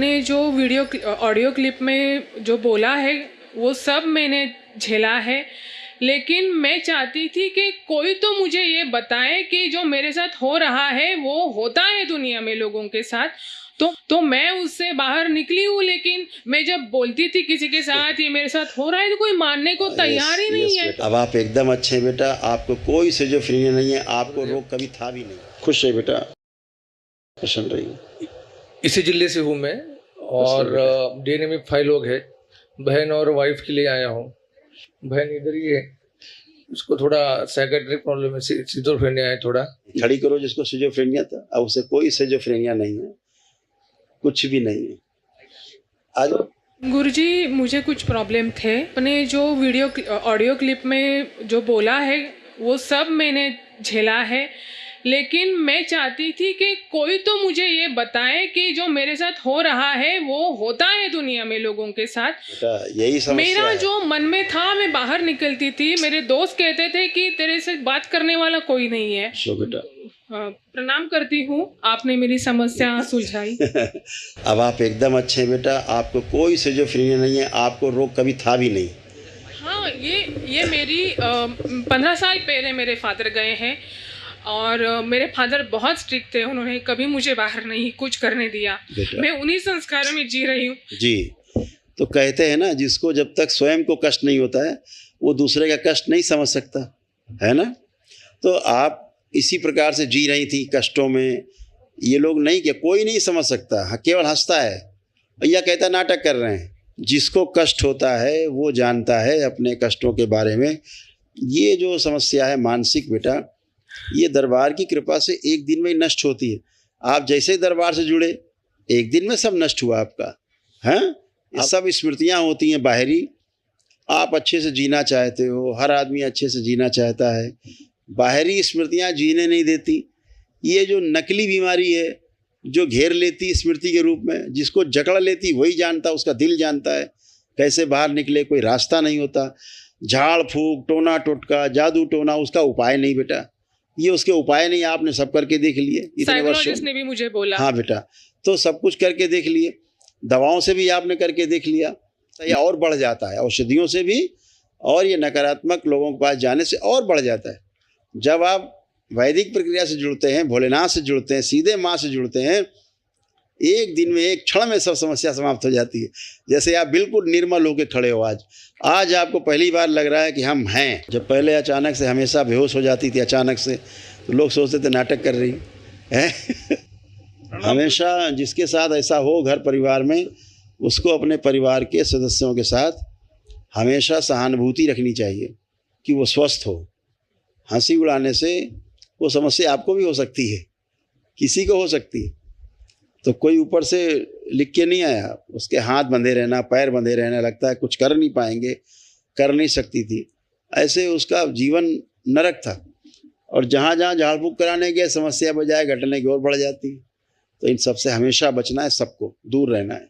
ने जो audio clip में जो बोला है वो सब मैंने झेला है, लेकिन मैं चाहती थी कि कोई तो मुझे ये बताए कि जो मेरे साथ हो रहा है वो होता है दुनिया में लोगों के साथ। तो मैं उससे बाहर निकली हूँ, लेकिन मैं जब बोलती थी किसी के साथ ये मेरे साथ हो रहा है तो कोई मानने को तैयार ही नहीं है। अब आप एकदम अच्छे हैं बेटा, आपको कोई सिजोफ्रेनिया नहीं है, आपको रोग कभी था भी नहीं। खुश है बेटा, प्रसन्न रहिए। इसी जिले से हूँ मैं और डीएनए में 5 लोग हैं। बहन और वाइफ के लिए आया हूँ। बहन इधर ही है, उसको थोड़ा साइकेट्रिक प्रॉब्लम है, सिजोफ्रेनिया है थोड़ा। खड़ी करो जिसको सिजोफ्रेनिया था, अब उसे कोई सिजोफ्रेनिया नहीं है, कुछ भी नहीं है। आज गुरुजी मुझे कुछ प्रॉब्लम थे, अपने जो ऑडियो क्लिप में जो बोला है वो सब मैंने झेला है, लेकिन मैं चाहती थी कि कोई तो मुझे ये बताए कि जो मेरे साथ हो रहा है वो होता है दुनिया में लोगों के साथ। बेटा यही समस्या मेरा है। जो मन में था मैं बाहर निकलती थी, मेरे दोस्त कहते थे कि तेरे से बात करने वाला कोई नहीं है। बेटा प्रणाम करती हूँ, आपने मेरी समस्या सुलझाई। अब आप एकदम अच्छे हैं बेटा, आपको कोई सिजोफ्रेनिया नहीं है, आपको रोग कभी था भी नहीं। हाँ, ये मेरी 15 साल पहले मेरे फादर गए हैं और मेरे फादर बहुत स्ट्रिक्ट थे, उन्होंने कभी मुझे बाहर नहीं कुछ करने दिया। मैं उन्हीं संस्कारों में जी रही हूँ। जी, तो कहते हैं ना, जिसको जब तक स्वयं को कष्ट नहीं होता है वो दूसरे का कष्ट नहीं समझ सकता है ना। तो आप इसी प्रकार से जी रही थी कष्टों में। ये लोग नहीं, कि कोई नहीं समझ सकता, केवल हंसता है या कहता नाटक कर रहे हैं। जिसको कष्ट होता है वो जानता है अपने कष्टों के बारे में। ये जो समस्या है मानसिक बेटा, ये दरबार की कृपा से एक दिन में ही नष्ट होती है। आप जैसे ही दरबार से जुड़े एक दिन में सब नष्ट हुआ आपका। हैं, ये सब स्मृतियाँ होती हैं बाहरी। आप अच्छे से जीना चाहते हो, हर आदमी अच्छे से जीना चाहता है, बाहरी स्मृतियाँ जीने नहीं देती। ये जो नकली बीमारी है जो घेर लेती स्मृति के रूप में, जिसको जकड़ लेती वही जानता, उसका दिल जानता है कैसे बाहर निकले, कोई रास्ता नहीं होता। झाड़ फूक, टोना टोटका, जादू टोना उसका उपाय नहीं बेटा, ये उसके उपाय नहीं। आपने सब करके देख लिए इतने वर्षों ने भी मुझे बोला। हाँ बेटा, तो सब कुछ करके देख लिए, दवाओं से भी आपने करके देख लिया, तो ये और बढ़ जाता है, औषधियों से भी, और ये नकारात्मक लोगों के पास जाने से और बढ़ जाता है। जब आप वैदिक प्रक्रिया से जुड़ते हैं, भोलेनाथ से जुड़ते हैं, सीधे माँ से जुड़ते हैं, एक दिन में, एक क्षण में सब समस्या समाप्त हो जाती है। जैसे आप बिल्कुल निर्मल होकर खड़े हो। आज आपको पहली बार लग रहा है कि हम हैं। जब पहले अचानक से हमेशा बेहोश हो जाती थी अचानक से, तो लोग सोचते थे नाटक कर रही है। हमेशा जिसके साथ ऐसा हो घर परिवार में, उसको अपने परिवार के सदस्यों के साथ हमेशा सहानुभूति रखनी चाहिए कि वो स्वस्थ हो। हंसी उड़ाने से वो समस्या आपको भी हो सकती है, किसी को हो सकती है। तो कोई ऊपर से लिख के नहीं आया, उसके हाथ बंधे रहना, पैर बंधे रहना, लगता है कुछ कर नहीं पाएंगे, कर नहीं सकती थी, ऐसे उसका जीवन नरक था। और जहाँ जहाँ झाड़ फूक कराने गए समस्या बजाय घटने की ओर बढ़ जाती है। तो इन सब से हमेशा बचना है, सबको दूर रहना है।